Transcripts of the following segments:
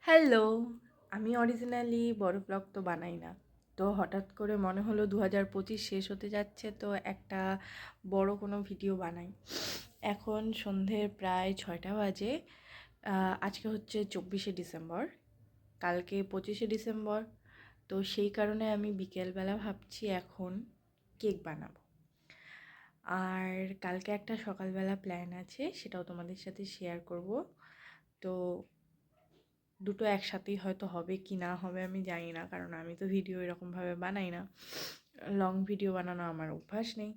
Hello! আমি originally বড় blog তো বানাই না। তো হঠাৎ করে মনে হলো ২০২৫ শেষ হতে যাচ্ছে, তো একটা বড় কোনো ভিডিও বানাই। এখন সন্ধ্যে প্রায় ৬টা বাজে। আজকে হচ্ছে ২৪শে ডিসেম্বর, কালকে ২৫শে ডিসেম্বর। তো সেই কারণে আমি বিকেলবেলা ভাবছি এখন কেক বানাবো। আর কালকে একটা সকালবেলা প্ল্যান আছে, সেটাও তোমাদের সাথে শেয়ার করব। তো দুটো একসাথেই হয়তো হবে কি না হবে আমি জানি না, কারণ আমি তো ভিডিও এরকমভাবে বানাই না। লং ভিডিও বানানো আমার অভ্যাস নেই,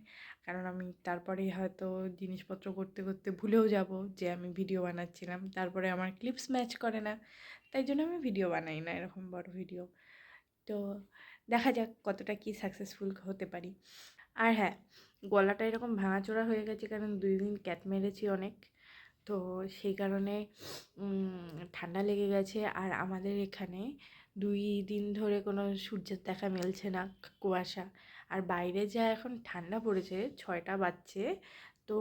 কারণ আমি তারপরে হয়তো জিনিসপত্র করতে করতে ভুলেও যাব যে আমি ভিডিও বানাচ্ছিলাম, তারপরে আমার ক্লিপস ম্যাচ করে না, তাই জন্য আমি ভিডিও বানাই না এরকম বড় ভিডিও। তো দেখা যাক কতটা কি সাকসেসফুল হতে পারি। আর হ্যাঁ, গলাটা এরকম ভাঙাচোরা হয়ে গেছে কারণ 2 দিন ক্যাট মেরেছি অনেক। তো সেই কারণে ঠান্ডা লেগে গেছে। আর আমাদের এখানে 2 দিন ধরে কোনো সূর্যের দেখা মিলছে না, কুয়াশা। আর বাইরে যা এখন ঠান্ডা পড়েছে, 6টা বাজছে। তো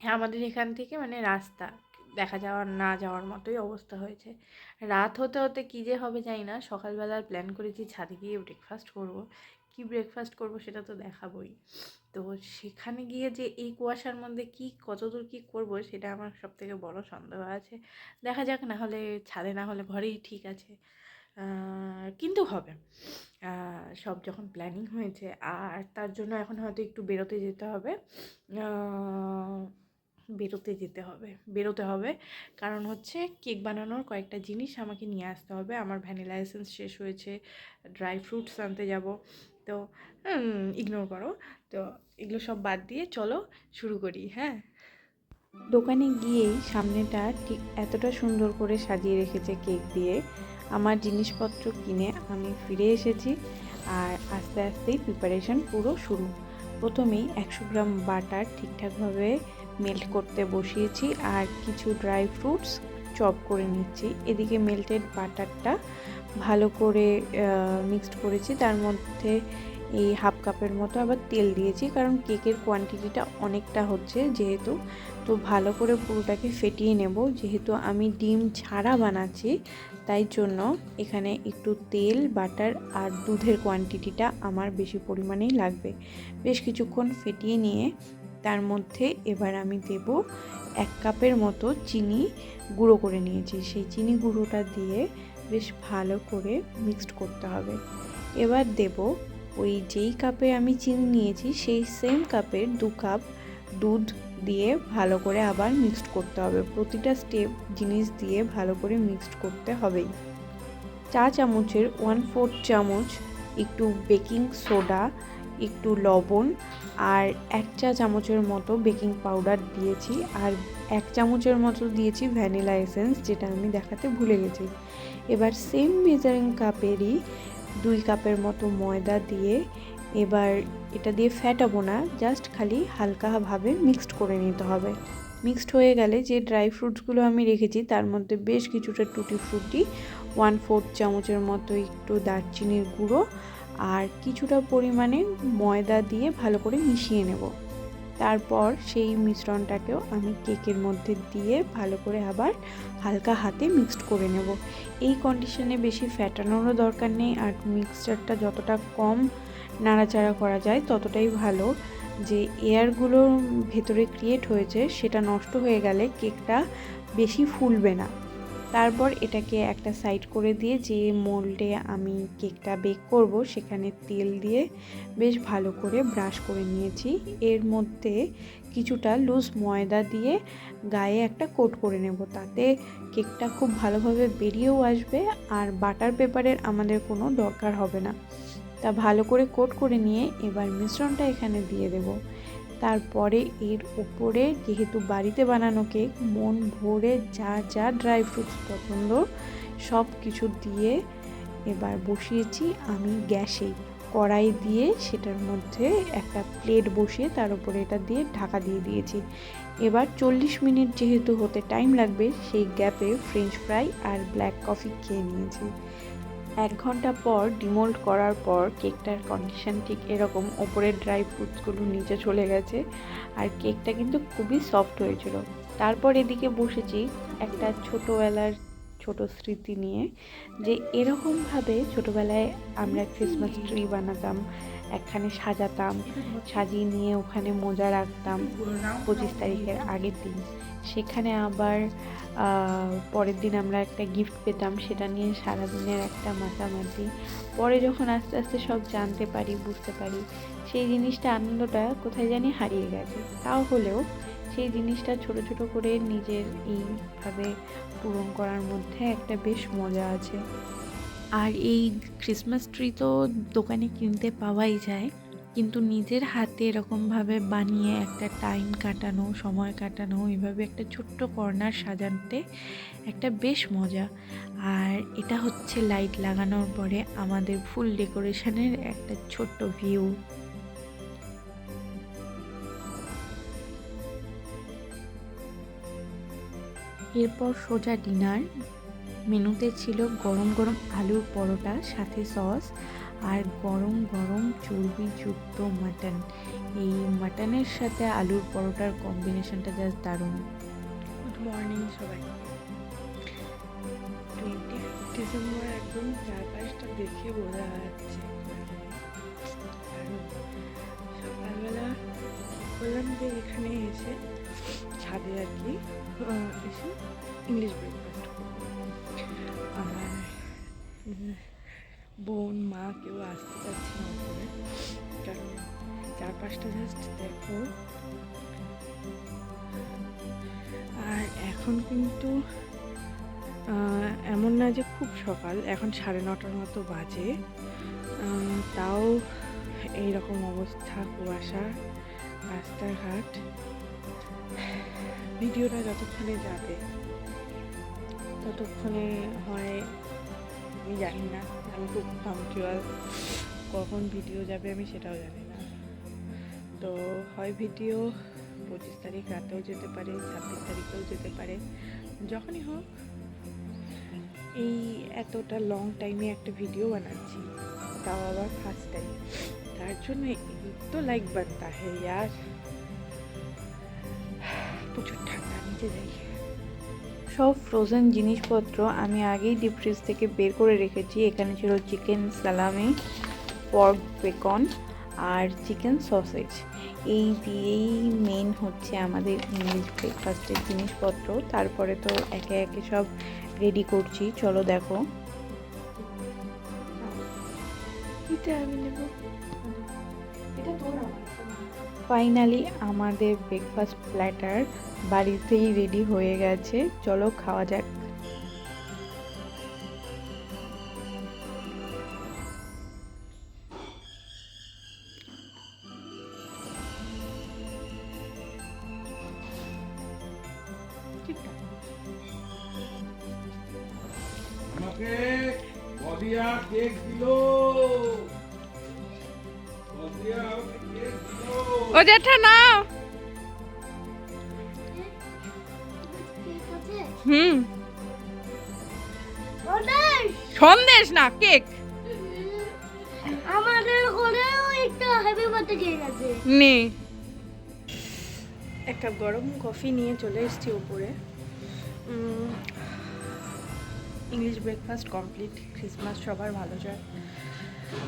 হ্যাঁ, আমাদের এখান থেকে মানে রাস্তা দেখা যাওয়ার না যাওয়ার মতোই অবস্থা হয়েছে। রাত হতে হতে কী যে হবে জানি না। সকালবেলার প্ল্যান করেছি ছাদে গিয়ে ব্রেকফাস্ট করব। কী ব্রেকফাস্ট করব সেটা তো দেখাবই। তো সেখানে গিয়ে যে এই কুয়াশার মধ্যে কতদূর কী করব সেটা আমার সবথেকে বড় সন্দেহ আছে। দেখা যাক, না হলে ছাদে, না হলে ঘরেই ঠিক আছে। কিন্তু হবে। সব যখন প্ল্যানিং হয়েছে, আর তার জন্য এখন হয়তো একটু বেরোতে যেতে হবে। বেরোতে হবে কারণ হচ্ছে কেক বানানোর কয়েকটা জিনিস আমাকে নিয়ে আসতে হবে। আমার ভ্যানিলা এসেন্স শেষ হয়েছে, ড্রাই ফ্রুটস আনতে যাব। তো ইগনোর করো। তো এগুলো সব বাদ দিয়ে চলো শুরু করি। হ্যাঁ, দোকানে গিয়েই সামনেটা ঠিক এতটা সুন্দর করে সাজিয়ে রেখেছে কেক দিয়ে। আমার জিনিসপত্র কিনে আমি ফিরে এসেছি, আর আস্তে আস্তেই প্রিপারেশন পুরো শুরু। প্রথমেই 100 গ্রাম বাটার ঠিকঠাকভাবে মেল্ট করতে বসিয়েছি, আর কিছু ড্রাই ফ্রুটস চপ করে নিচ্ছি। এদিকে মেল্টেড বাটারটা ভালো করে মিক্সড করেছি, তার মধ্যে এই হাফ কাপের মতো আবার তেল দিয়েছি, কারণ কেকের কোয়ান্টিটিটা অনেকটা হচ্ছে যেহেতু। তো ভালো করে পুরোটাকে ফেটিয়ে নেব, যেহেতু আমি ডিম ছাড়া বানাচ্ছি তাই জন্য এখানে একটু তেল, বাটার আর দুধের কোয়ান্টিটিটা আমার বেশি পরিমাণেই লাগবে। বেশ কিছুক্ষণ ফেটিয়ে নিয়ে তার মধ্যে এবার আমি দেব 1 কাপের মতো চিনি গুঁড়ো করে নিয়েছি। সেই চিনি গুঁড়োটা দিয়ে বেশ ভালো করে মিক্সড করতে হবে। এবার দেব ওই যেই কাপে আমি চিনি নিয়েছি সেই সেম কাপের 2 কাপ দুধ দিয়ে ভালো করে আবার মিক্সড করতে হবে। প্রতিটা স্টেপ জিনিস দিয়ে ভালো করে মিক্সড করতে হবেই। চা চামচের 1/4 চামচ একটু বেকিং সোডা, একটু লবণ আর 1 চা চামচের মতো বেকিং পাউডার দিয়েছি, আর 1 চামচের মতো দিয়েছি ভ্যানিলা এসেন্স, যেটা আমি দেখাতে ভুলে গেছি। এবার সেম মেজারিং কাপেরই 2 কাপের মতো ময়দা দিয়ে এবার এটা দিয়ে ফ্যাটাবো না, জাস্ট খালি হালকাভাবে মিক্সড করে নিতে হবে। মিক্সড হয়ে গেলে যে ড্রাই ফ্রুটসগুলো আমি রেখেছি তার মধ্যে বেশ কিছুটা টুটি ফ্রুটি, 1/4 চামচের মতো একটু দারচিনির গুঁড়ো আর কিছুটা পরিমাণে ময়দা দিয়ে ভালো করে মিশিয়ে নেব। তারপর সেই মিশ্রণটাকেও আমি কেকের মধ্যে দিয়ে ভালো করে আবার হালকা হাতে মিক্সড করে নেব। এই কন্ডিশনে বেশি ফ্যাটানোরও দরকার নেই, আর মিক্সচারটা যতটা কম নাড়াচাড়া করা যায় ততটাই ভালো। যে এয়ারগুলো ভেতরে ক্রিয়েট হয়েছে সেটা নষ্ট হয়ে গেলে কেকটা বেশি ফুলবে না। তারপর এটাকে একটা সাইড করে দিয়ে যে মোল্ডে আমি কেকটা বেক করব সেখানে তেল দিয়ে বেশ ভালো করে ব্রাশ করে নিয়েছি। এর মধ্যে কিছুটা লুজ ময়দা দিয়ে গায়ে একটা কোট করে নেব, তাতে কেকটা খুব ভালোভাবে বেরিয়েও আসবে আর বাটার পেপারের আমাদের কোনো দরকার হবে না। তা ভালো করে কোট করে নিয়ে এবার মিশ্রণটা এখানে দিয়ে দেব। তারপরে এর উপরে যেহেতু বাড়িতে বানানো কেক, মন ভরে যা যা ড্রাই ফ্রুটস পছন্দ সব কিছু দিয়ে এবার বসিয়েছি আমি গ্যাসে। কড়াই দিয়ে সেটার মধ্যে একটা প্লেট বসিয়ে তার উপরে এটা দিয়ে ঢাকা দিয়ে দিয়েছি। এবার 40 মিনিট যেহেতু হতে টাইম লাগবে, সেই গ্যাপে ফ্রেঞ্চ ফ্রাই আর ব্ল্যাক কফি খেয়ে নিয়েছি। 1 ঘন্টা পর ডিমোল্ড করার পর কেকটার কন্ডিশন ঠিক এরকম, ওপরের ড্রাই ফ্রুটসগুলো নিচে চলে গেছে আর কেকটা কিন্তু খুবই সফট হয়েছিল। তারপর এদিকে বসেছি একটা ছোটোবেলার ছোট স্মৃতি নিয়ে, যে এরকমভাবে ছোটোবেলায় আমরা ক্রিসমাস ট্রি বানাতাম, একখানে সাজাতাম, সাজিয়ে নিয়ে ওখানে মোজা রাখতাম 25 তারিখের আগের দিন। সেখানে আবার পরের দিন আমরা একটা গিফট পেতাম, সেটা নিয়ে সারাদিনের একটা মাতামাতি। পরে যখন আস্তে আস্তে সব জানতে পারি, বুঝতে পারি, সেই জিনিসটা আনন্দটা কোথায় জানি হারিয়ে গেছে। তাও হলেও সেই জিনিসটা ছোট ছোট করে নিজের এইভাবে পূরণ করার মধ্যে একটা বেশ মজা আছে। আর এই ক্রিসমাস ট্রি তো দোকানে কিনতে পাওয়াই যায়, কিন্তু নিজের হাতে এরকমভাবে বানিয়ে একটা টাইম কাটানো, সময় কাটানো, এইভাবে একটা ছোট্ট কর্নার সাজাতে একটা বেশ মজা। আর এটা হচ্ছে লাইট লাগানোর পরে আমাদের ফুল ডেকোরেশনের একটা ছোট্ট ভিউ। এরপর সোজা ডিনার। মেনুতে ছিল গরম গরম আলুর পরোটা, সাথে সস, আর গরম গরম চর্বিযুক্ত মাটন। এই মাটনের সাথে আলুর পরোটার কম্বিনেশনটা জাস্ট দারুণ। গুড মর্নিং সবাই। 20 ডিসেম্বর একদম চারপাশটা দেখে বোঝা যাচ্ছে। সকালবেলা বললাম যে এখানে এসে ছাদে আর কি এসে ইংলিশ ব্রেকফাস্ট করবো। আর বোন, মা কেউ আসতে পারছে না উপরে, কারণ চারপাশটা জাস্ট দেখো। আর এখন কিন্তু এমন না যে খুব সকাল, এখন 9:30 মতো বাজে, তাও এইরকম অবস্থা, কুয়াশা, রাস্তাঘাট। ভিডিওটা যতক্ষণে যাবে ততক্ষণে হয় আমি জানি না, আমি খুব পাংচুয়াল, কখন ভিডিও যাবে আমি সেটাও জানি না। তো হয় ভিডিও 25 তারিখ রাতেও যেতে পারে, 26 তারিখেও যেতে পারে, যখনই হোক। এই এতটা লং টাইমে একটা ভিডিও বানাচ্ছি, তাও আবার ফার্স্ট টাইম, তার জন্য তো লাইক বানতা হ্যাঁ ইয়ার। প্রচুর ঠান্ডা, নিচে যাই। সব ফ্রোজেন জিনিসপত্র আমি আগেই ডিপ ফ্রিজ থেকে বের করে রেখেছি। এখানে ছিল চিকেন সালামি, পর্ক বেকন আর চিকেন সসেজ। এই দিয়েই মেন হচ্ছে আমাদের ইংলিশ ব্রেকফাস্টের জিনিসপত্র। তারপরে তো একে একে সব রেডি করছি, চলো দেখো। এটা আমি নেব, এটা তোর। ফাইনালি আমাদের ব্রেকফাস্ট প্ল্যাটার বাড়িতেই রেডি হয়ে গেছে, চলো খাওয়া যাক। আমাকে বদিয়া কেক দিলো, বদিয়া কেক দিলো। ও জেঠা নাও। সন্দেশ না, কেক। আমাদের ঘরেও একটা হ্যাপি বার্থডে কেক আছে। নে একটা গরম কফি নিয়ে চলে এসেছি উপরে। English breakfast complete. ক্রিসমাস সবার ভালো যায়,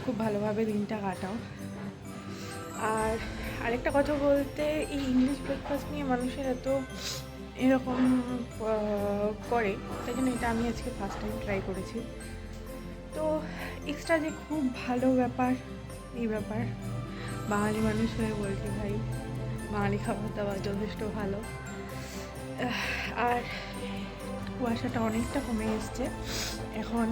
খুব ভালোভাবে দিনটা কাটাও। আর আরেকটা কথা বলতে, এই ইংলিশ ব্রেকফাস্ট নিয়ে মানুষের এত এরকম করে, তাই জন্য এটা আমি আজকে ফার্স্ট টাইম ট্রাই করেছি। তো এক্সট্রা যে খুব ভালো ব্যাপার, এই ব্যাপার বাঙালি মানুষ হয়ে বলছি ভাই, বাঙালি খাবার দাবার যথেষ্ট ভালো। আর কুয়াশাটা অনেকটা কমে এসছে, এখন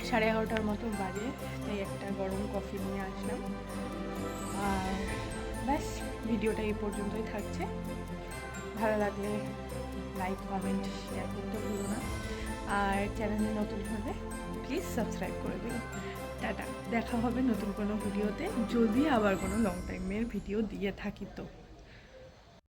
11:30 মতো বাজে, তাই একটা গরম কফি নিয়ে আসলাম। আর ব্যাস, ভিডিওটা এই পর্যন্তই থাকছে। ভালো লাগলে লাইক, কমেন্ট, শেয়ার করতে ভুলো না। আর চ্যানেলে নতুন হলে প্লিজ সাবস্ক্রাইব করে দিও। টাটা, দেখা হবে নতুন কোনো ভিডিওতে, যদি আবার কোনো লং টাইমের ভিডিও দিয়ে থাকি তো।